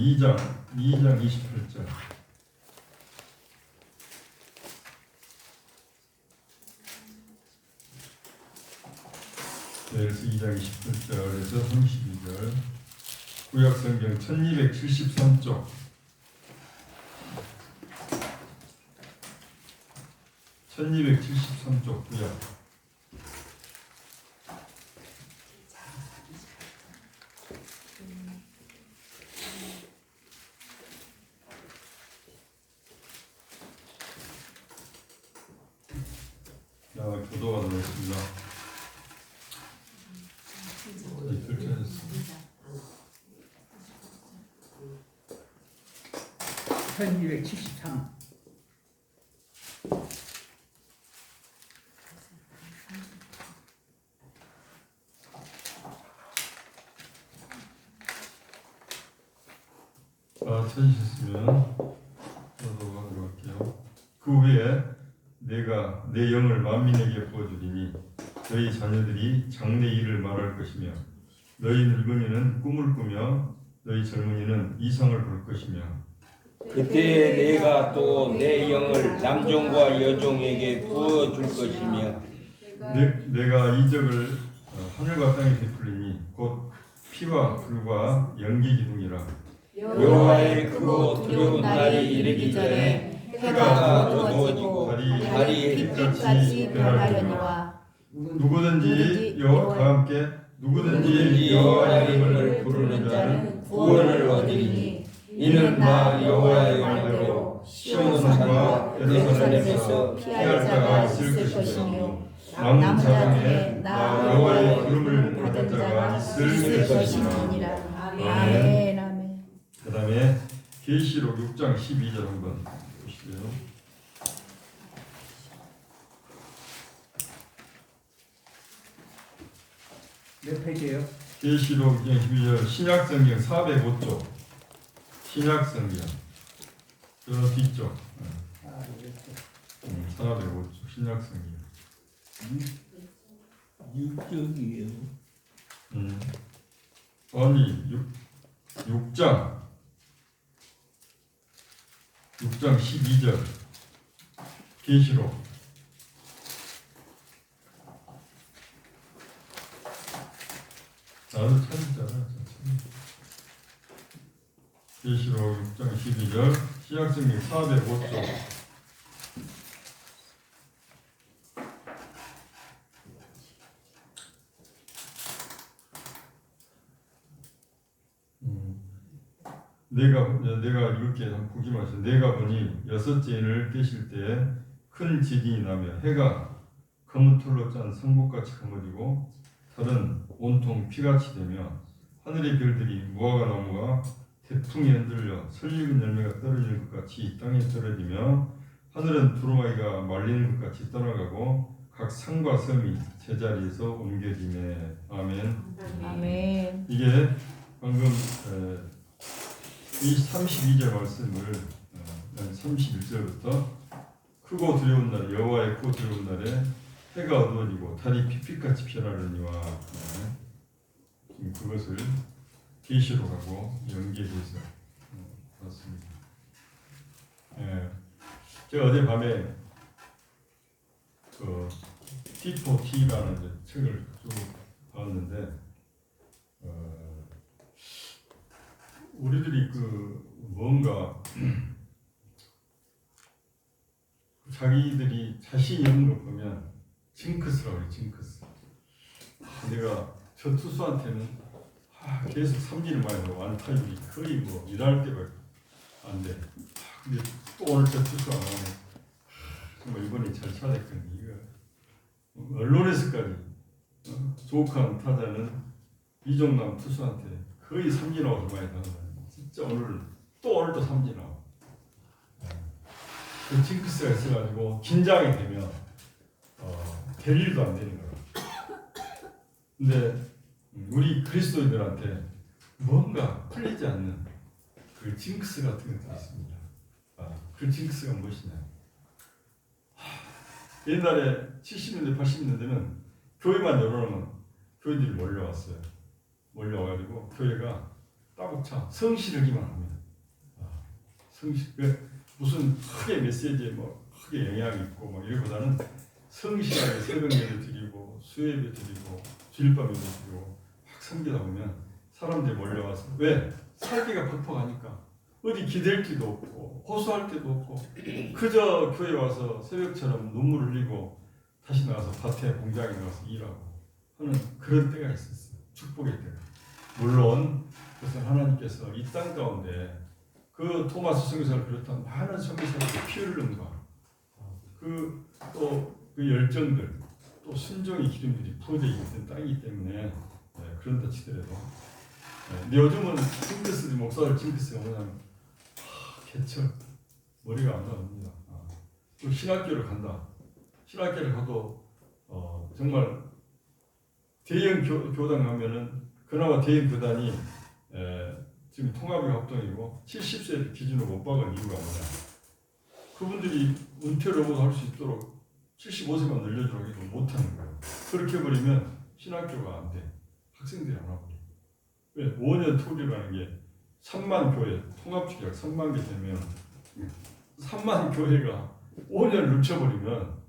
2장 28절. 그래서 2장 28절에서 32절. 구약성경 1273쪽. 1273쪽 구약. 교도가 되겠습니다. 그렇게 하셨습니다. 1273. 찾으셨으면 저도 하도록 할게요. 그 후에 내가 내 영을 만민에게 부어주리니 너희 자녀들이 장래 일을 말할 것이며 너희 늙은이는 꿈을 꾸며 너희 젊은이는 이상을 볼 것이며 그때 내가 또 내 영을 남종과 여종에게 부어줄 것이며 내가 이적을 하늘과 땅에 베풀리니 곧 피와 불과 연기 기둥이라. 여호와의 크고 두려운 날이 이르기 전에 해가 어두워지고 달이 햇빛같이 변하려니와 누구든지 여호와 함께 누구든지 여호와의 이름을 부르는 자는 구원을 얻으리니 이는 나 여호와의 말대로 시온 산과 예루살렘에서 피할 자가 있을 것이며 남은 자중에 나 여호와의 이름을 받은 자가 있을 것이니라. 아멘. 아멘. 그 다음에 계시록 6장 12절 한번 보시고요. 몇 페이지예요? 계시록 6장 12절 신약성경 405쪽. 신약성경 저 뒤쪽 405쪽 신약성경 6쪽이에요. 아니 6장 12절 계시록 나도 찾았잖아. 계시록 6장 12절 신약성경 405쪽. 내가 이렇게 보기 마시. 내가 보니 여섯째 인을 깨실 때에 큰 지진이 나며 해가 검은 털로 짠 성복같이 검어지고 달은 온통 피같이 되며 하늘의 별들이 무화과 나무가 태풍에 흔들려 설익은 열매가 떨어지는 것 같이 땅에 떨어지며 하늘은 두루마기가 말리는 것 같이 떠나가고 각 산과 섬이 제자리에서 옮겨지며. 아멘. 아멘. 이게 방금 이 32절 말씀을 31절부터 크고 두려운 날 여호와의 크고 두려운 날에 해가 어두워지고 달이 핏빛같이 변하려니와 그것을 계시록하고 연계해서 봤습니다. 제가 어젯밤에 그 T4T라는 책을 쭉 봤는데 우리들이 뭔가 자기들이 자신이 없는 거 보면 징크스라고 해요. 징크스. 내가 저 투수한테는 계속 삼진을 많이 하고 안타율이 거의 일할 때밖에 안 돼. 근데 또 오늘 저 투수 안 하네. 정말 이번에 잘 쳐야 될 건데 이거 언론에서까지 조카한 타자는 이종남 투수한테 거의 삼진아웃을 많이 당한다. 진짜 오늘도 삼진아웃. 그 징크스가 있어가지고 긴장이 되면 될 일도 안 되는 거야. 근데 우리 그리스도인들한테 뭔가 풀리지 않는 그 징크스 같은 것들이 있습니다. 그 징크스가 무엇이냐? 옛날에 70년대 80년대는 교회만 열어놓으면 교회들이 몰려왔어요. 몰려와가지고 교회가 따붙여 성실하기만 합니다. 성실 무슨 크게 메시지에 뭐 크게 영향이 있고 뭐 이거보다는 성실하게 새벽예배 드리고 수예배 드리고 주일밤 예배 드리고 막 섬기다 보면 사람들이 몰려와서 왜? 살기가 퍽퍽하니까 어디 기댈 데도 없고 호소할 데도 없고 그저 교회 와서 새벽처럼 눈물 흘리고 다시 나가서 밭에 공장에 나가서 일하고 하는 그런 때가 있었어요. 축복의 때가. 물론 그것은 하나님께서 이 땅 가운데 그 토마스 선교사를 비롯한 많은 선교사들의 피 흘림과 그 열정들 또 순종의 기름들이 부어져 있는 땅이기 때문에 그런다 치더라도 요즘은 징크스 목사들 징크스가 뭐냐면 개척 머리가 안 나옵니다. 또 신학교를 간다. 신학교를 가도 정말 대형 교단 가면은 그나마 대형 교단이 지금 통합의 합동이고 70세 기준으로 못 박은 이유가 뭐냐? 그분들이 은퇴를 할 수 있도록 75세만 늘려주라고 해도 못하는 거예요. 그렇게 해버리면 신학교가 안 돼. 학생들이 안 와버려. 왜? 5년 토리라는 게 3만 교회, 통합주기약 3만 개 되면 3만 교회가 5년을 늦춰버리면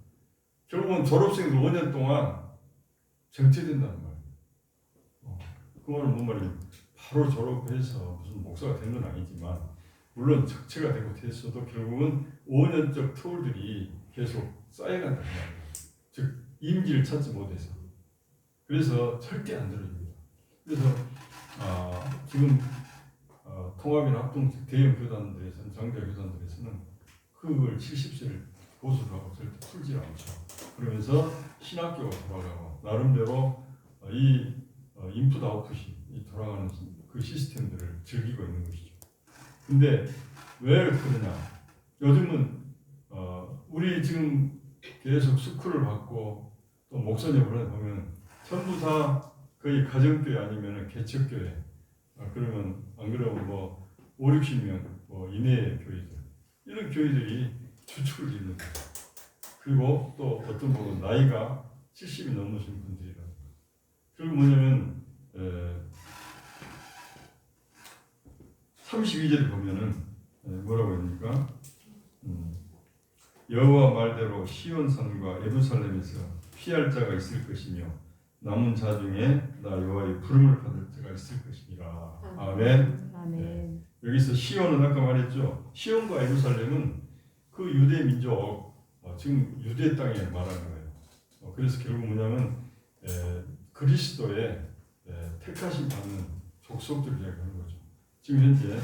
결국은 졸업생들 5년 동안 정체된다는 말이에요. 그 말은 뭔 말이에요? 바로 졸업해서 무슨 목사가 된 건 아니지만 물론 적체가 되고 됐어도 결국은 5년적 터울들이 계속 쌓여간다는 말이에요. 즉 임기를 찾지 못해서. 그래서 절대 안 들어줍니다. 그래서 지금 통합이나 합동 대형 교단들에서는 장자 교단들에서는 그걸 70세를 보수를 하고 절대 풀지 않죠. 그러면서 신학교가 돌아가고 나름대로 이 인풋 아웃풋이 돌아가는 그 시스템들을 즐기고 있는 것이죠. 근데 왜 그러냐? 요즘은 우리 지금 계속 스쿨을 받고 또 목사님을 보면 전부 다 거의 가정교회 아니면 개척교회. 그러면 안 그러면 뭐 5, 60명 뭐 이내의 교회들 이런 교회들이 주축을 잇는 거예요. 그리고 또 어떤 분은 나이가 70이 넘으신 분들이라. 그리고 뭐냐면 32절에 보면은 뭐라고 합니까? 여호와 말대로 시온산과 예루살렘에서 피할 자가 있을 것이며 남은 자 중에 나 여호와의 부름을 받을 자가 있을 것이니라. 아멘. 아멘. 여기서 시온은 아까 말했죠. 시온과 예루살렘은 그 유대 민족 지금 유대 땅에 말하는 거예요. 그래서 결국 뭐냐면 그리스도의 택하심 받는 족속들 이야기하는 거죠. 지금 현재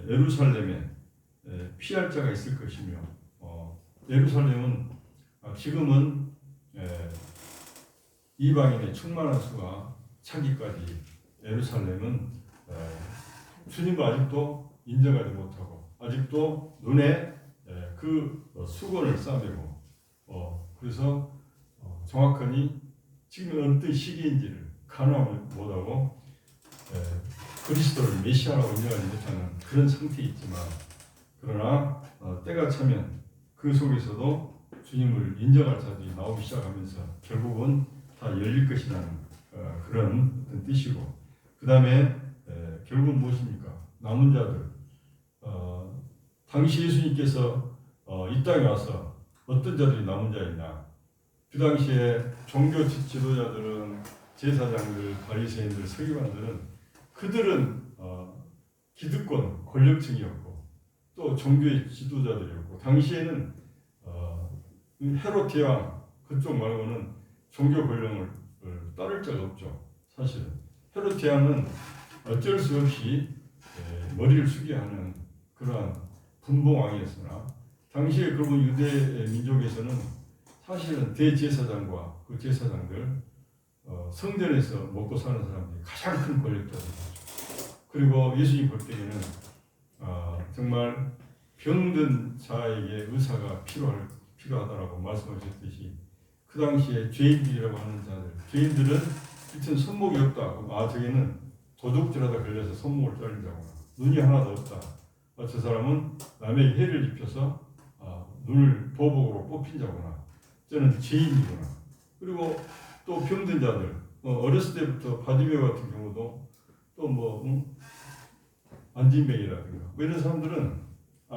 예루살렘에 피할 자가 있을 것이며 예루살렘은 지금은 이방인의 충만한 수가 차기까지 예루살렘은 주님을 아직도 인정하지 못하고 아직도 눈에 그 수건을 싸매고 그래서 정확하니 지금 어떤 시기인지를 가늠을 못하고 그리스도를 메시아라고 인정하지 못하는 그런 상태에 있지만 그러나 때가 차면 그 속에서도 주님을 인정할 자들이 나오기 시작하면서 결국은 다 열릴 것이라는 그런 어떤 뜻이고 그 다음에 결국은 무엇입니까? 남은 자들 당시 예수님께서 이 땅에 와서 어떤 자들이 남은 자였냐? 그 당시에 종교 지도자들은 제사장들, 바리새인들, 서기관들은 그들은 기득권, 권력층이었고 또 종교의 지도자들이었고 당시에는 헤롯 왕 그쪽 말고는 종교 권력을 따를 자가 없죠. 사실은 헤롯 왕은 어쩔 수 없이 머리를 숙여야 하는 그러한 분봉왕이었으나 당시에 그분 유대 민족에서는 사실은 대제사장과 그 제사장들 성전에서 먹고 사는 사람들이 가장 큰 권력자들이죠. 그리고 예수님 볼 때에는 정말 병든 자에게 의사가 필요하다라고 말씀하셨듯이 그 당시에 죄인들이라고 하는 자들 죄인들은 일단 손목이 없다. 저기는 도둑질하다 걸려서 손목을 잘린다거나 눈이 하나도 없다. 저 사람은 남에게 해를 입혀서 눈을 보복으로 뽑힌 자구나. 저는 죄인이구나. 그리고 또 병든 자들 어렸을 때부터 바디메오 같은 경우도 안진뱅이라든가 뭐 이런 사람들은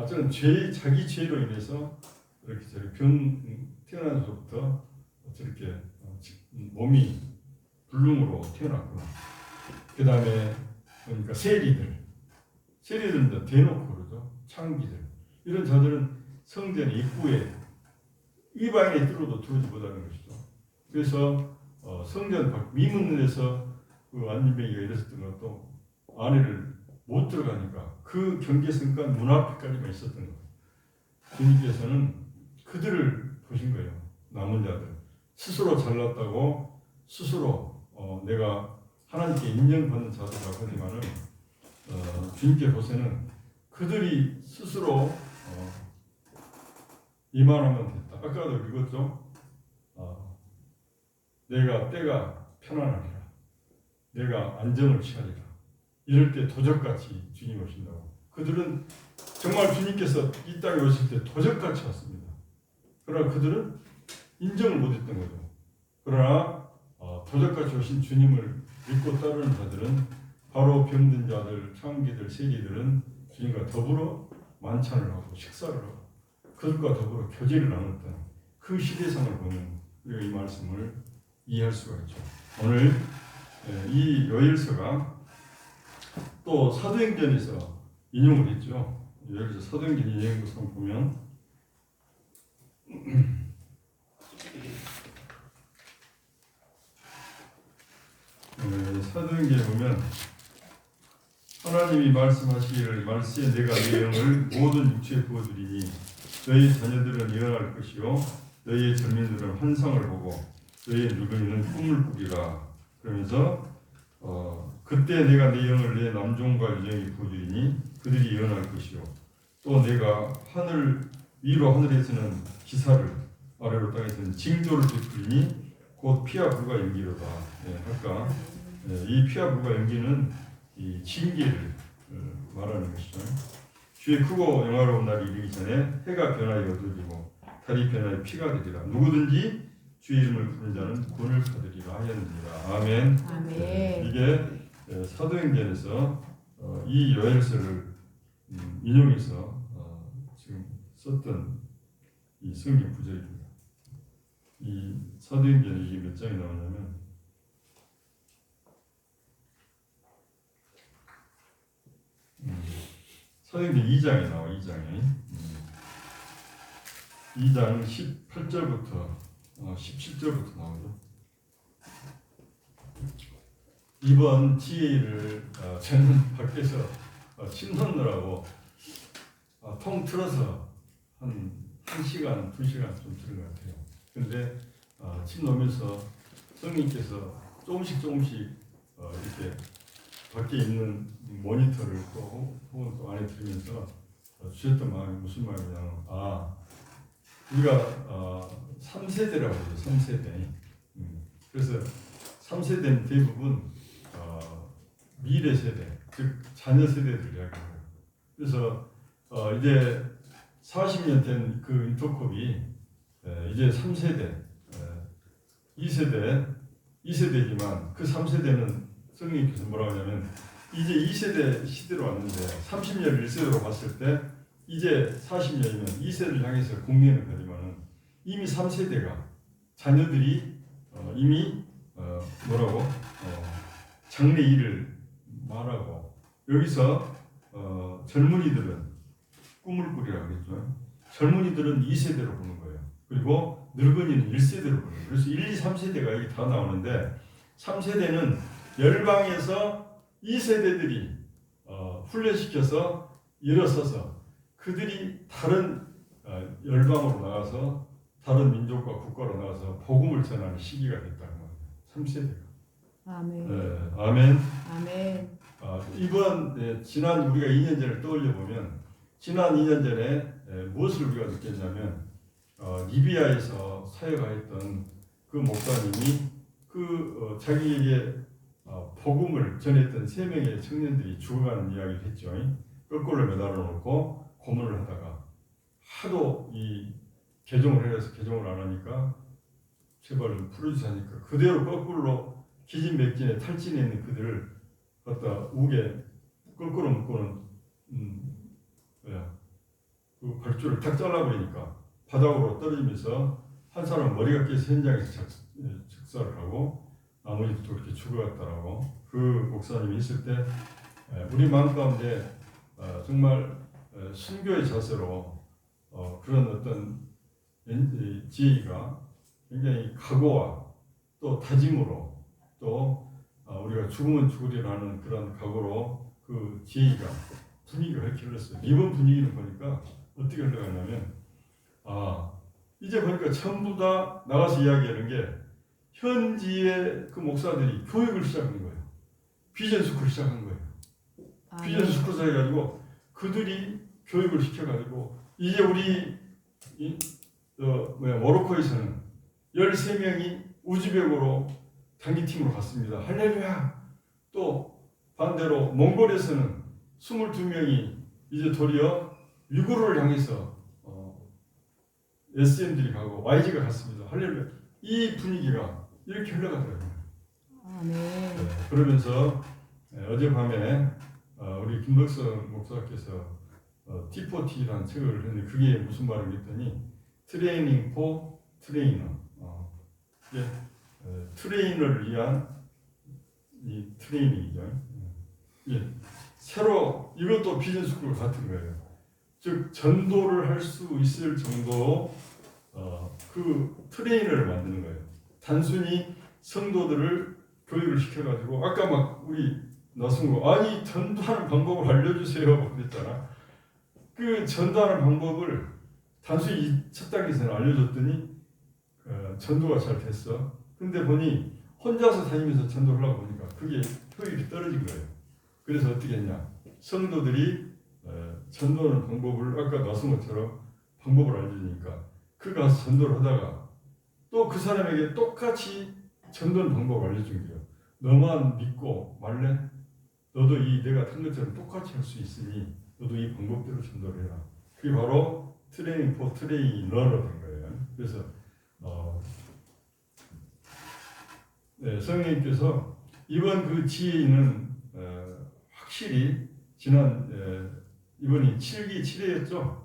저는 자기 죄로 인해서 이렇게 태어나서부터 저렇게 몸이 불능으로 태어났구나. 그 다음에 그러니까 세리들은 대놓고 그러죠. 창기들 이런 자들은 성전 입구에 이방인의 뜰로도 들어오지 못하는 것이죠. 그래서 성전 밖 미문에서 그 안진뱅이가 이랬었던 것도 안에를 못 들어가니까 그 경계선까지 문 앞에까지만 있었던 거예요. 주님께서는 그들을 보신 거예요. 남은 자들 스스로 잘났다고 스스로 내가 하나님께 인정받는 자들이라고 하지만은 주님께 보세는 그들이 스스로 이만하면 됐다. 아까도 읽었죠. 내가 때가 편안하리라. 내가 안정을 취하리라. 이럴 때 도적같이 주님 오신다고. 그들은 정말 주님께서 이 땅에 오실 때 도적같이 왔습니다. 그러나 그들은 인정을 못했던 거죠. 그러나 도적같이 오신 주님을 믿고 따르는 자들은 바로 병든 자들, 창기들, 세리들은 주님과 더불어 만찬을 하고 식사를 하고 그들과 더불어 교제를 나눴던 그 시대상을 보면 우리가 이 말씀을 이해할 수가 있죠. 오늘 이 요엘서가 또 사도행전에서 인용을 했죠. 여기서 사도행전 인용 구성 보면 사도행전에 보면 하나님이 말씀하시기를 말세에 내가 내 영을 모든 육체에 부어주리니 너희 자녀들은 예언할 것이요 너희의 젊은이들은 환상을 보고 너희의 늙은이는 꿈을 꾸리라. 그러면서 그때 내가 내 영을 내 남종과 여종에게 부어주리니 그들이 예언할 것이요 또 내가 하늘 위로 하늘에서는 기사를 아래로 땅에서는 징조를 베풀리니 곧 피와 불과 연기로다. 아까 이 피와 불과 연기는 이 징계를 말하는 것이죠. 주의 크고 영화로운 날이 이르기 전에 해가 변하여 어두워지고 달이 변하여 피가 되리라. 누구든지 주의 이름을 부르는 자는 구원을 받으리라 하였느니라. 아멘. 아멘. 이게 사도행전에서 이 요엘서를 인용해서 지금 썼던 이 성경 구절입니다. 이 사도행전이 이게 몇 장이 나오냐면 사도행전 2장에 나와. 2장 18절부터 17절부터 나오죠. 이번 지혜를 저는 밖에서 침 놓느라고 통틀어서 한 1시간, 2시간 좀 들은 것 같아요. 근데 침 놓으면서 성령님께서 조금씩 이렇게 밖에 있는 모니터를 또 혹은 또 안에 들으면서 주셨던 마음이 무슨 마음이냐면 우리가 3세대라고 하죠. 3세대. 그래서 3세대는 대부분 미래 세대, 즉 자녀 세대들 이야기해요. 그래서 이제 40년 된 그 인터컵이 이제 3세대, 2세대지만 그 3세대는 성령님께서 뭐라고 하냐면 이제 2세대 시대로 왔는데 30년 1세대로 봤을 때 이제 40년이면 2세대를 향해서 공연을 하지만은 이미 3세대가 자녀들이 이미 장래 일을 말하고 여기서 젊은이들은 꿈을 꾸리라고 했죠. 젊은이들은 2세대로 보는 거예요. 그리고 늙은이는 1세대로 보는 거예요. 그래서 1, 2, 3세대가 여기 다 나오는데 3세대는 열방에서 2세대들이 훈련시켜서 일어서서 그들이 다른 열방으로 나가서 다른 민족과 국가로 나가서 복음을 전하는 시기가 됐다는 거예요. 3세대가. 아멘. 네, 아멘. 아멘. 이번 지난 우리가 2년 전을 떠올려 보면 지난 2년 전에 무엇을 우리가 느꼈냐면 리비아에서 사역하였던 그 목사님이 자기에게 복음을 전했던 3명의 청년들이 죽어가는 이야기를 했죠. 거꾸로 매달아 놓고 고문을 하다가 하도 이 개종을 해서 개종을 안 하니까 제발 좀 풀어주자니까 그대로 거꾸로 기진맥진에 탈진해 있는 그들을 갖다 우게 거꾸로 묶고는 그 발줄을 탁 잘라버리니까 바닥으로 떨어지면서 한 사람 머리가 깨서 현장에서 즉사를 하고 나머지도 그렇게 죽어갔다라고 그 목사님이 있을 때 우리 마음 가운데 정말 순교의 자세로 그런 어떤 지혜가 굉장히 각오와 또 다짐으로 또 우리가 죽으면 죽으리라는 그런 각오로 그 지혜가 분위기가 이렇게 흘렀어요. 이번 분위기를 보니까 어떻게 흘러가냐면 이제 보니까 전부 다 나가서 이야기하는 게 현지의 그 목사들이 교육을 시작한 거예요. 비전 스쿨을 시작한 거예요. 비전 스쿨을 해가지고 그들이 교육을 시켜가지고 이제 우리 모로코에서는 13명이 우즈벡으로 단기팀으로 갔습니다. 할렐루야. 또 반대로 몽골에서는 22명이 이제 도리어 위구르를 향해서 SM들이 가고 YG가 갔습니다. 할렐루야. 이 분위기가 이렇게 흘러가더라고요. 네. 그러면서 어젯밤에 우리 김덕선 목사께서 T4T라는 책을 했는데 그게 무슨 말을 했더니 트레이닝 포 트레이너 트레이너를 위한 이 트레이닝이죠. 새로 이것도 비즈니스쿨 같은 거예요. 즉 전도를 할 수 있을 정도 그 트레이너를 만드는 거예요. 단순히 성도들을 교육을 시켜가지고 아까 막 우리 나순고 아니 전도하는 방법을 알려주세요 그랬잖아. 그 전도하는 방법을 단순히 이 첫 단계에서는 알려줬더니 전도가 잘 됐어. 근데 보니 혼자서 다니면서 전도를 하고 보니까 그게 효율이 떨어진 거예요. 그래서 어떻게 했냐? 성도들이 전도하는 방법을 아까 나선 것처럼 방법을 알려주니까 그 가서 전도를 하다가 또 그 사람에게 똑같이 전도하는 방법을 알려준 거예요. 너만 믿고 말래? 너도 이 내가 탄 것처럼 똑같이 할 수 있으니 너도 이 방법대로 전도를 해라. 그게 바로 트레이닝 포 트레이너로 된 거예요. 그래서 성령님께서 이번 그 지혜는 확실히 지난 이번이 7기 7회였죠.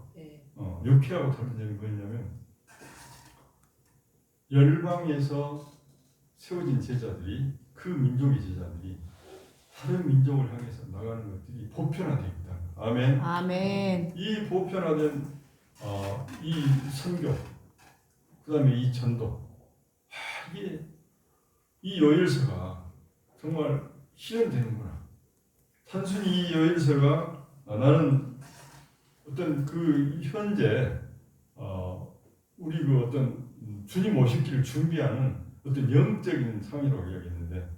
6회하고 다른 점이 뭐였냐면 열방에서 세워진 제자들이 그 민족의 제자들이 다른 민족을 향해서 나가는 것들이 보편화되어 있다. 아멘. 아멘. 이 보편화된 이 선교, 그다음에 이 전도, 이게 이 요일서가 정말 실현되는구나. 단순히 이 요일서가 나는 어떤 그 현재 우리 그 어떤 주님 오실 길을 준비하는 어떤 영적인 상이라고 이야기했는데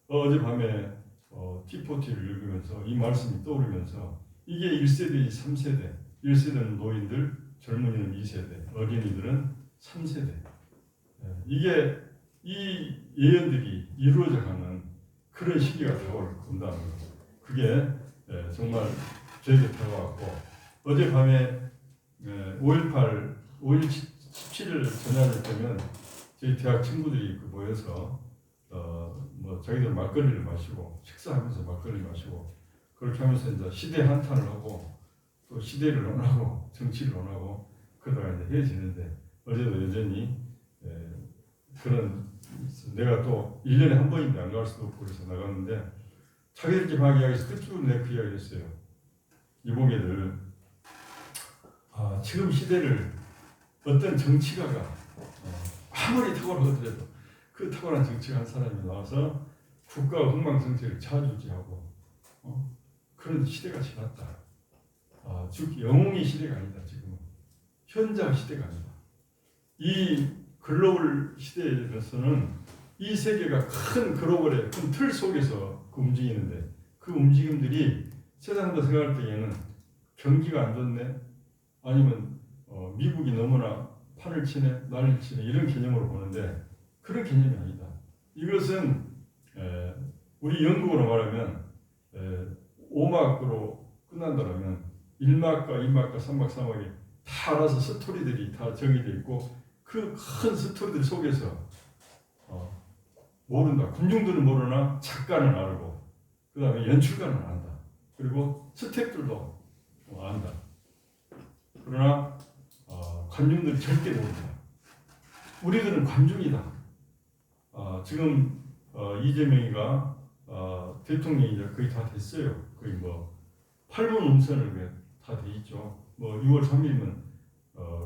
어젯밤에 T4T를 읽으면서 이 말씀이 떠오르면서 이게 1세대, 3세대 1세대는 노인들, 젊은이는 2세대, 어린이들은 3세대 이게 이 예언들이 이루어져가는 그런 시기가 다가온다는 거. 그게 정말 저에게 다가왔고 어젯밤에 5.18, 5.17 전야를 때면 저희 대학 친구들이 모여서 뭐 자기들 막걸리를 마시고 식사하면서 막걸리 마시고 그렇게 하면서 이제 시대 한탄을 하고 또 시대를 논하고 정치를 논하고 그러다가 이제 헤어지는데 어제도 여전히 그런 내가 또 1년에 한 번인데 안 갈 수도 없고 그래서 나갔는데 자기들끼리 막 이야기해서 끝으로 내가 그 이야기를 했어요. 이보게들 지금 시대를 어떤 정치가가 아무리 탁월하더라도 그 탁월한 정치가 한 사람이 나와서 국가와 흥망성쇠를 좌지우지하고 그런 시대가 지났다. 즉 영웅의 시대가 아니다. 지금은 현자 시대가 아니다. 이 글로벌 시대에서는 이 세계가 큰 글로벌의 큰 틀 속에서 움직이는데 그 움직임들이 세상도 생각할 때에는 경기가 안 좋네 아니면 미국이 너무나 판을 치네 난리를 치네 이런 개념으로 보는데 그런 개념이 아니다. 이것은 우리 영국으로 말하면 5막으로 끝난다면 1막과 2막과 3막 3막이 다 알아서 스토리들이 다 정의되어 있고 그 큰 스토리들 속에서 모른다. 군중들은 모르나 작가는 알고 그 다음에 연출가는 안다. 그리고 스태프들도 안다. 그러나 관중들이 절대 모른다. 우리들은 관중이다. 지금 이재명이가 대통령이 이제 거의 다 됐어요. 거의 뭐 8분 um선을 다 돼 있죠. 뭐 6월 3일이면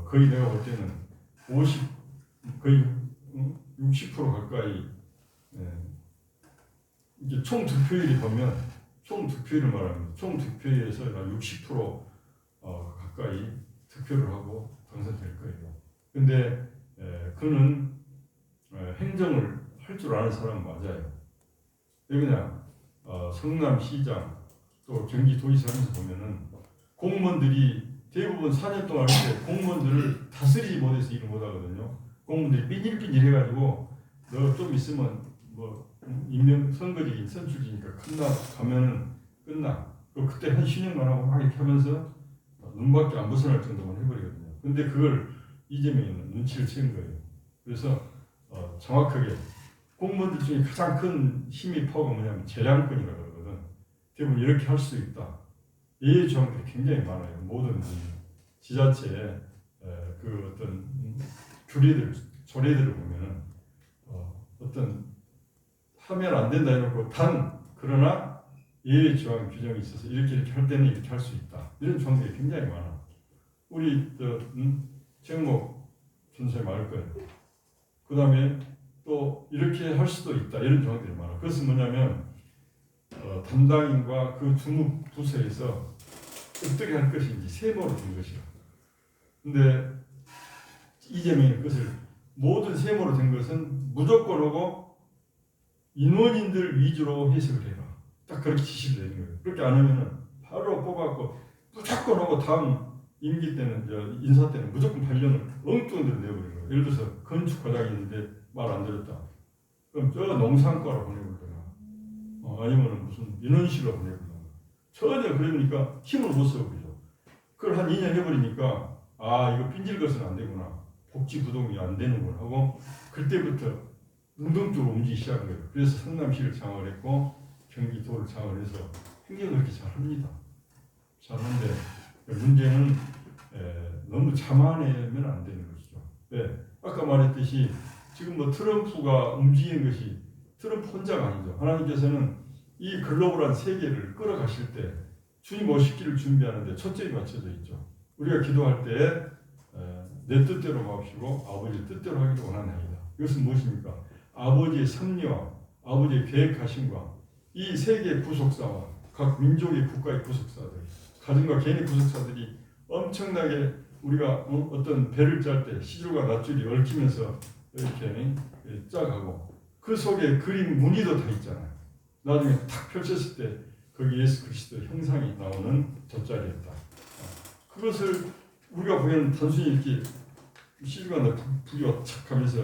거의 내가 볼 때는 50 거의 60% 가까이. 이제 총 득표율이 보면 총 득표율을 말합니다. 총 득표율에서 60% 가까이 득표를 하고 당선될 거예요. 근데 그는 행정을 할 줄 아는 사람은 맞아요. 왜 그냥 성남시장 또 경기도지사 하면서 보면은 공무원들이 대부분 4년 동안 이렇게 공무원들을 다스리지 못해서 일을 못하거든요. 공무원들이 삐질삐질 해가지고 너 좀 있으면 뭐 임명 선거직인 선출직이니까 가면은 끝나. 그때 한 신용만 하고 막 이렇게 하면서 눈밖에 안 벗어날 정도만 해버리거든요. 근데 그걸 이재명이는 눈치를 채는 거예요. 그래서 정확하게 공무원들 중에 가장 큰 힘이 파워가 뭐냐면 재량권이라고 그러거든. 대부분 이렇게 할 수 있다. 예의 조항들이 굉장히 많아요. 모든 지자체의 그 어떤 규례들, 조례들을 보면은 어떤 하면 안 된다 해놓고 그러나 예의 조항 규정이 있어서 이렇게 할 때는 이렇게 할 수 있다. 이런 조항들이 굉장히 많아. 우리 정목 전소에 말할 거예요. 그 다음에 또 이렇게 할 수도 있다. 이런 조항들이 많아. 그것은 뭐냐면 담당인과 그 주무 부서에서 어떻게 할 것인지 세모로 된 것이야. 근데 이재명이 그것을 모든 세모로 된 것은 무조건 하고 인원인들 위주로 해석을 해라. 딱 그렇게 지시를 내는 거예요. 그렇게 안 하면은 바로 뽑아갖고 무조건 하고 다음 임기 때는 인사 때는 무조건 8년을 엉뚱한 데로 내버리는 거예요. 예를 들어서 건축 과장이 있는데 말 안 들었다. 그럼 저 농산과로 보내버리거나 아니면 무슨 민원실로 보내버리거나 전혀 그러니까 힘을 못 써버리죠. 그걸 한 2년 해버리니까 이거 삔질것은 안 되구나. 복지 구동이 안 되는구나 하고 그때부터 능동적으로 움직이기 시작한 거예요. 그래서 성남시를 장악을 했고 경기도를 장악을 해서 행정을 그렇게 잘합니다. 잘하는데 문제는 너무 자만하면 안 되는 것이죠. 아까 말했듯이 지금 뭐 트럼프가 움직이는 것이 트럼프 혼자가 아니죠. 하나님께서는 이 글로벌한 세계를 끌어가실 때 주님 오시기를 준비하는데 초점이 맞춰져 있죠. 우리가 기도할 때 내 뜻대로 마옵시고 아버지 뜻대로 하기를 원하나이다. 이것은 무엇입니까? 아버지의 섭리와 아버지의 계획하심과 이 세계의 구속사와 각 민족의 국가의 구속사들, 가정과 개인의 구속사들이 엄청나게 우리가 어떤 배를 짤 때 시줄과 밧줄이 얽히면서 이렇게 짜가고 그 속에 그림 무늬도 다 있잖아요. 나중에 탁 펼쳤을 때 거기 예수 그리스도의 형상이 나오는 돗자리였다. 그것을 우리가 보기에는 단순히 이렇게 시줄과 부기와 착 하면서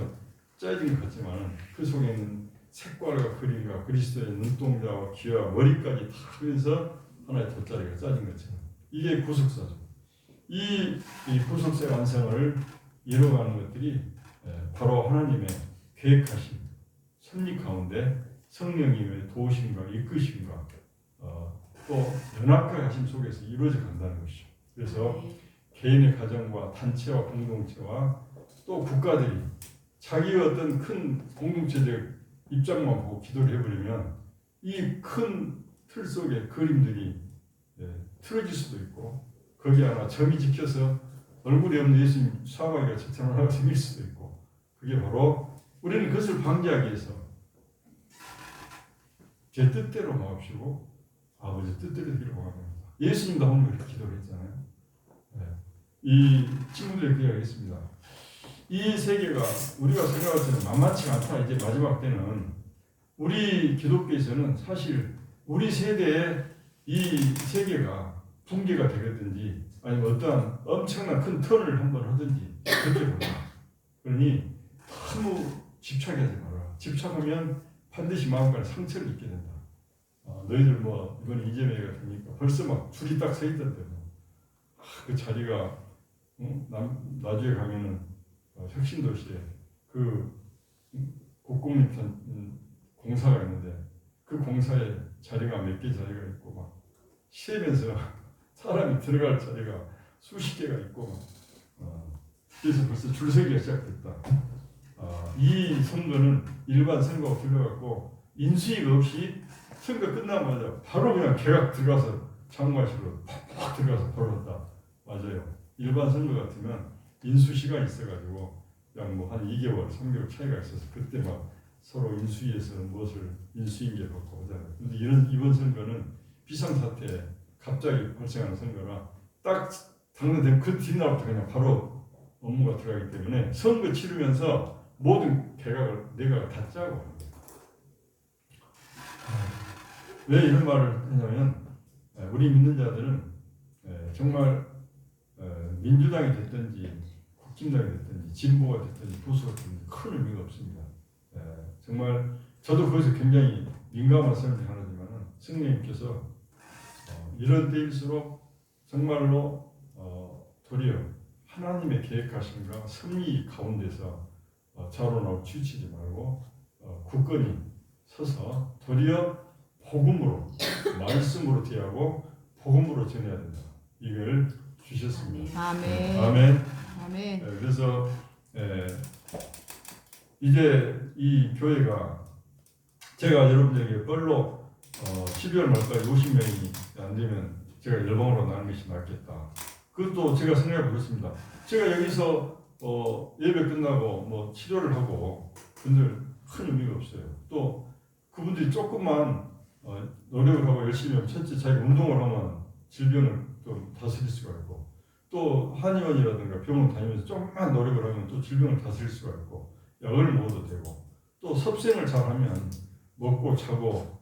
짜여진 것 같지만 그 속에는 색깔과 그림과 그리스도의 눈동자와 귀와 머리까지 다 하면서 하나의 돗자리가 짜진 것처럼 이게 구속사죠. 이 구속사의 완성을 이루어가는 것들이 바로 하나님의 계획하신 섭리 가운데 성령님의 도우심과 이끄심과 또 연합과 하심 속에서 이루어져 간다는 것이죠. 그래서 개인의 가정과 단체와 공동체와 또 국가들이 자기의 어떤 큰 공동체적 입장만 보고 기도를 해버리면 이 큰 틀 속에 그림들이 틀어질 수도 있고 거기 하나 점이 찍혀서 얼굴이 없는 예수님 사마리아 처처럼 하나 생길 수도 있고 그게 바로 우리는 그것을 방지하기 위해서 제 뜻대로 마옵시고 아버지 뜻대로 되기를 원합니다. 예수님도 한 번 그렇게 기도를 했잖아요. 이 친구들이 그 이야기했습니다. 이 세계가 우리가 생각할 때는 만만치가 않다. 이제 마지막 때는 우리 기독교에서는 사실 우리 세대에 이 세계가 붕괴가 되겠든지 아니면 어떠한 엄청난 큰 턴을 한번 하든지 그렇게 보라. 그러니 너무 집착하지 마라. 집착하면 반드시 마음간에 상처를 입게 된다. 너희들 뭐 이번 이재명 같으니까 벌써 막 줄이 딱 서 있던데 그 자리가 나중에 가면은 혁신도시에 그 국공립 공사가 있는데 그 공사에 자리가 몇 개 자리가 있고 막 쉬면서 사람이 들어갈 자리가 수십 개가 있고 그래서 벌써 줄서기가 시작됐다. 이 선거는 일반 선거가 들어갔고 인수위가 없이 선거 끝나자마자 바로 그냥 개각 들어가서 장관실로 팍팍 들어가서 벌었다. 맞아요. 일반 선거 같으면 인수시간이 있어가지고 그냥 뭐 한 2개월, 3개월 차이가 있어서 그때 막 서로 인수위에서 무엇을 인수인계 받고 하잖아요. 근데 이번 선거는 비상사태에 갑자기 발생하는 선거라 딱 당선되면 그 뒷날부터 그냥 바로 업무가 들어가기 때문에 선거 치르면서 모든 내각을 다 짜고 하는 거예요. 왜 이런 말을 하냐면 우리 믿는 자들은 정말 민주당이 됐든지 국힘당이 됐든지 진보가 됐든지 보수가 됐든지 큰 의미가 없습니다. 정말 저도 거기서 굉장히 민감한 삶을 하지만 성령님께서 이런 때일수록 정말로 도리어 하나님의 계획하심과 섭리 가운데서 좌로나로 치우치지 말고 굳건히 서서 도리어 복음으로 말씀으로 대하고 복음으로 전해야 된다. 이걸 주셨습니다. 아멘. 아멘. 아멘. 그래서 이제 이 교회가 제가 여러분들에게 별로 12월 말까지 50명이 안 되면 제가 열방으로 나는 것이 낫겠다. 그것도 제가 생각해 보겠습니다. 제가 여기서 예배 끝나고 뭐 치료를 하고 근데 큰 의미가 없어요. 또 그분들이 조금만 노력을 하고 열심히 하면 첫째 자기 운동을 하면 질병을 좀 다스릴 수가 있고 또 한의원이라든가 병원 다니면서 조금만 노력을 하면 또 질병을 다스릴 수가 있고 약을 먹어도 되고 또 섭생을 잘하면 먹고 자고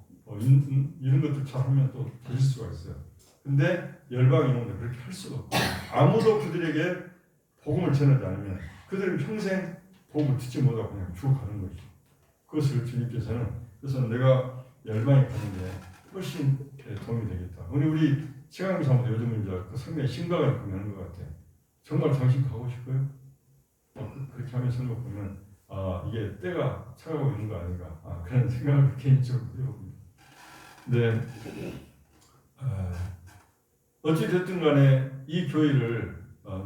이런 것들 잘하면 또 다질 수가 있어요. 근데 열방이 오는데 그렇게 할 수가 없고 아무도 그들에게 복음을 전하지 않으면 그들은 평생 복음을 듣지 못하고 그냥 죽어가는 것이죠. 그것을 주님께서는 그래서 내가 열방에 가는 게 훨씬 도움이 되겠다. 우리 최강희 사모도 요즘은 이제 그 상당히 심각하게 보내는 것 같아. 정말 당신 가고 싶어요? 그렇게 하면 선거 보면 이게 때가 차가고 있는 거 아닌가 그런 생각을 개인적으로 해봅니다. 근데 어찌 됐든 간에 이 교회를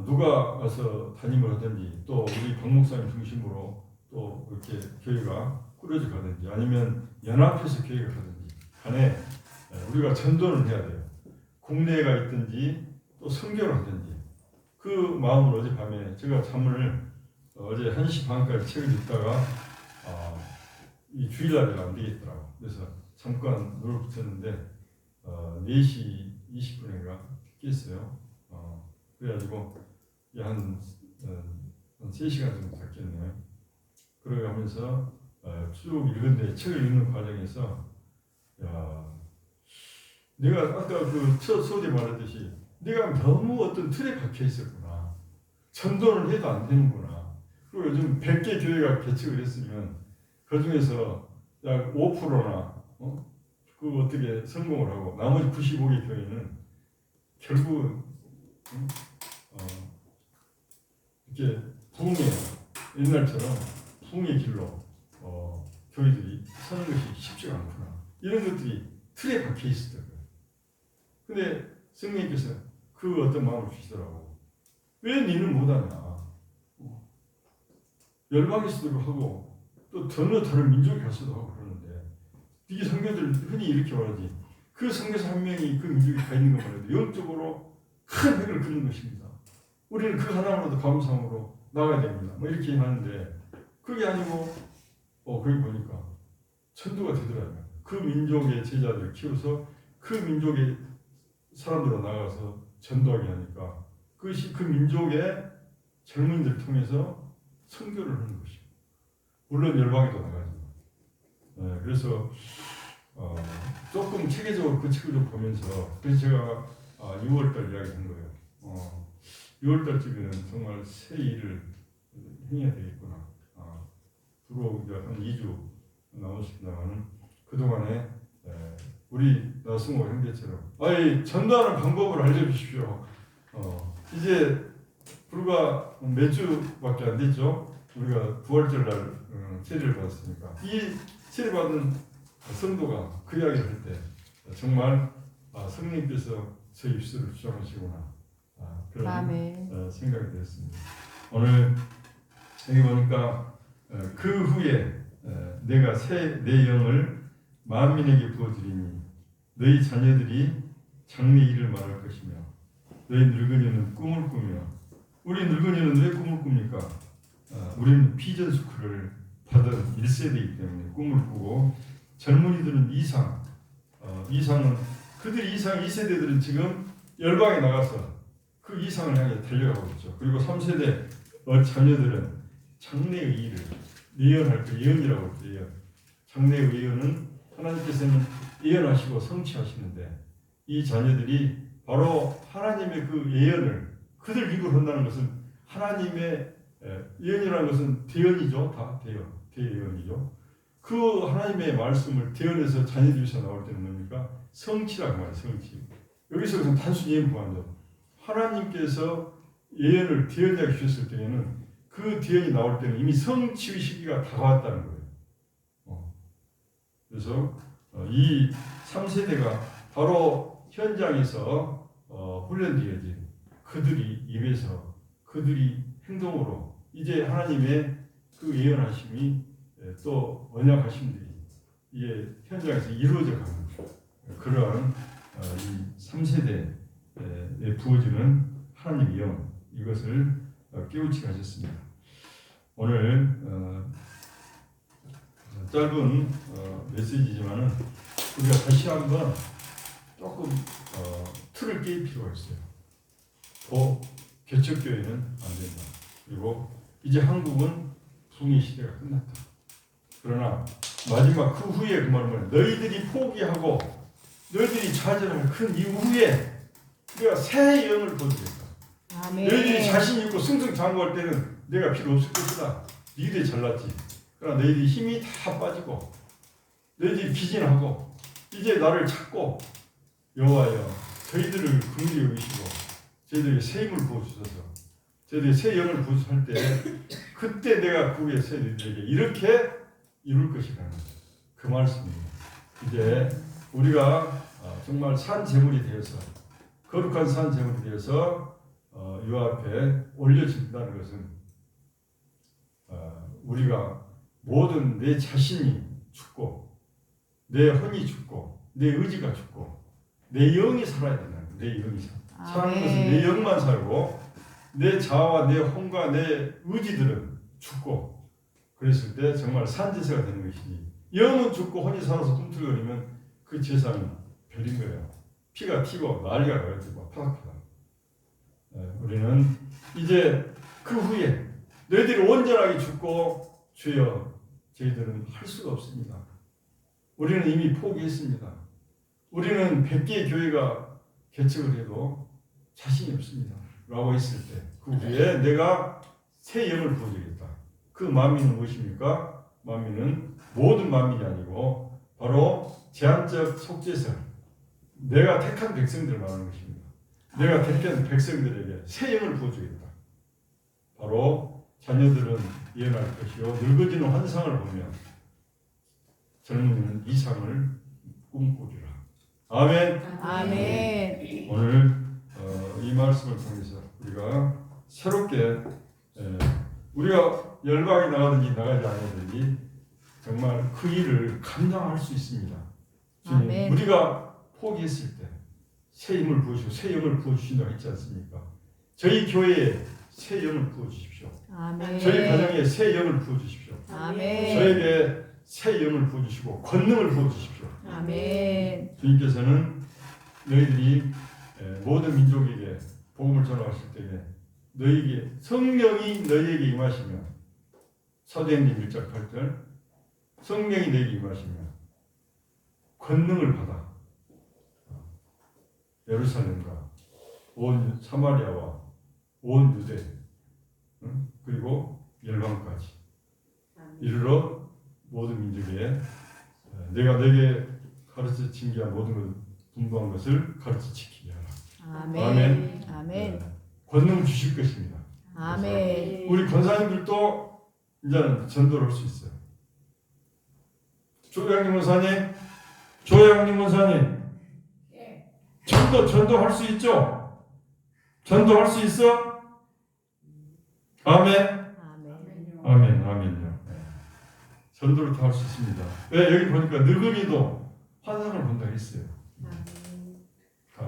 누가 와서 담임을 하든지 또 우리 박 목사님 중심으로 또 이렇게 교회가 꾸려져 가든지 아니면 연합해서 교회가 가든지 간에 우리가 전도를 해야 돼요. 국내가 있든지 또 선교를 하든지 그 마음으로 어젯밤에 제가 잠을 어제 1시 반까지 책을 읽다가 이 주일날이라 안 되겠더라고. 그래서 잠깐 눈을 붙였는데 4시 20분인가 깼어요. 그래가지고 한 3시간 정도 잤겠네요. 그러고 하면서 쭉 읽은데 책을 읽는 과정에서 내가 아까 그 첫 소리 말했듯이 내가 너무 어떤 틀에 박혀 있었구나. 전도를 해도 안 되는구나. 그리고 요즘 100개 교회가 개척을 했으면 그 중에서 약 5%나 그 어떻게 성공을 하고 나머지 95개 교회는 결국은 이렇게 부흥의 옛날처럼 부흥의 길로 교회들이 서는 것이 쉽지가 않구나. 이런 것들이 틀에 박혀 있었던 거예요. 근데 성령님께서 그 어떤 마음을 주시더라고. 왜 니는 못하냐? 열방에서도 하고 또 다른 민족에 가서도 하고 그러는데 이게 선교들 흔히 이렇게 말하지. 그 선교사 한 명이 그 민족에 가 있는 것만 해도 영적으로 큰 획을 그리는 것입니다. 우리는 그 하나로도 감사함으로 나가야 됩니다. 뭐 이렇게 하는데 그게 아니고 거기 보니까 천도가 되더라고요. 그 민족의 제자들을 키워서 그 민족의 사람들로 나가서 전도하게 하니까 그것이 그 민족의 젊은이들을 통해서 선교를 하는 것이고 물론 열방에도 나가지만 그래서 조금 체계적으로 그 책을 좀 보면서 그래서 제가 6월달 이야기한 거예요. 6월달쯤에는 정말 새 일을 행해야 되겠구나. 두고 이제 한 2주 남았습니다만은 그동안에 우리 나승호 형제처럼 전도하는 방법을 알려주십시오. 이제 불과 몇 주밖에 안 됐죠. 우리가 부활절날 세례를 받았으니까 이 세례받은 성도가 그 이야기를 할 때 정말 성령님께서 저 입술을 주장하시구나. 그런 아멘. 생각이 들었습니다. 오늘 여기 보니까 그 후에 내가 내 영을 만민에게 부어주리니 너희 자녀들이 장래 일을 말할 것이며 너희 늙은이는 꿈을 꾸며 우리 늙은이는 왜 꿈을 꿉니까? 우리는 비전스쿨을 받은 1세대이기 때문에 꿈을 꾸고 젊은이들은 이상은 그들이 2세대들은 지금 열방에 나가서 그 이상을 향해 달려가고 있죠. 그리고 3세대 자녀들은 장래의 일을 예언할 때 예언이라고 하죠. 예언. 장래의 예언은 하나님께서는 예언하시고 성취하시는데 이 자녀들이 바로 하나님의 그 예언을 그들 입으로 한다는 것은 하나님의 예언이라는 것은 대언이죠. 다 대예언이죠. 그 하나님의 말씀을 대언해서 자녀들에서 나올 때는 뭡니까? 성취라고 말해요. 성취. 여기서 단순히 예언뿐 아니라 하나님께서 예언을 대언하게 주셨을 때에는 그 대언이 나올 때는 이미 성취의 시기가 다가왔다는 거예요. 그래서 이 3세대가 바로 현장에서 훈련되어진 그들이 입에서 그들이 행동으로 이제 하나님의 그 예언하심이 또 언약하심들이 이제 현장에서 이루어져 가는 그러한 이 3세대에 부어지는 하나님의 영 이것을 깨우치게 하셨습니다. 오늘 짧은 메시지지만은 우리가 다시 한번 조금 틀을 깰 필요가 있어요. 개척교회는 안 된다. 그리고 이제 한국은 붕의 시대가 끝났다. 그러나 마지막 그 후에 그 말은 뭐냐? 너희들이 포기하고 너희들이 좌절할 큰 이후에 내가 새 영을 보여주겠다. 아멘. 너희들이 자신 있고 승승장구할 때는 내가 필요 없을 것이다. 너희들이 잘났지. 그러나 너희들이 힘이 다 빠지고 너희들이 기진하고 이제 나를 찾고 여호와여 저희들을 긍휼히 여기시고 저희들에게 새 힘을 부어주셔서 저희들이 새 영을 부어주실 때 그때 내가 그 후에 새 너희들에게 이렇게 이룰 것이라는 그 말씀입니다. 이제 우리가 정말 산 제물이 되어서 거룩한 산 제물이 되어서 이 앞에 올려진다는 것은 우리가 모든 내 자신이 죽고 내 혼이 죽고 내 의지가 죽고 내 영이 살아야 된다는 거예요. 내 영이 사는 것은 내 영만 살고 내 자아와 내 혼과 내 의지들은 죽고 그랬을 때 정말 산제사가 되는 것이지 영은 죽고 혼이 살아서 꿈틀거리면 그 제사는 별인 거예요. 피가 튀고 난리가 나가지고 파닥파닥. 우리는 이제 그 후에 너희들이 온전하게 죽고 주여 저희들은 할 수가 없습니다. 우리는 이미 포기했습니다. 우리는 100개의 교회가 개척을 해도 자신이 없습니다. 라고 했을 때 그 후에 내가 새 영을 부어주겠다. 그 만민은 무엇입니까? 만민은 모든 만민이 아니고 바로 제한적 속죄설 내가 택한 백성들을 말하는 것입니다. 내가 택한 백성들에게 새 영을 부어주겠다. 바로 자녀들은 예언할 것이요 늙어지는 환상을 보며 젊은이는 이상을 꿈꾸리라. 아멘. 아멘. 오늘 이 말씀을 통해서 우리가 새롭게 우리가 열방에 나가든지 나가지 않아든지 정말 그 일을 감당할 수 있습니다. 주님, 아멘. 우리가 포기했을 때 새 힘을 부으시고 새 영을 부어주신다고 했지 않습니까? 저희 교회에 새 영을 부어주십시오. 아멘. 저희 가정에 새 영을 부어주십시오. 아멘. 저에게 새 영을 부어주시고 권능을 부어주십시오. 아멘. 주님께서는 너희들이 모든 민족에게 복음을 전하실 때에 너희에게 성령이 너희에게 임하시면 사도행전 1장 8절 성령이 너희에게 임하시면 권능을 받아 예루살렘과 온 사마리아와 온 유대 그리고 열방까지 이르러 모든 민족에 내가 너에게 가르쳐 징계한 모든 것 분부한 것을 가르쳐 지키게 하라. 아멘. 아멘. 아멘. 권능 주실 것입니다. 아멘. 우리 권사님들도 이제는 전도를 할 수 있어요. 조양님 원사님, 조양님 원사님, 전도 여러분도 전도할 수 있죠? 전도할 수 있어? 아멘. 아멘. 아멘. 아멘요. 전도를 다 할 수 있습니다. 왜 여기 보니까 늙은이도 환상을 본다 했어요.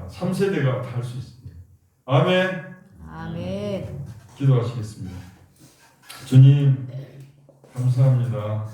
3세대가 다 할 수 있습니다. 아멘. 아멘. 기도하시겠습니다. 주님 감사합니다.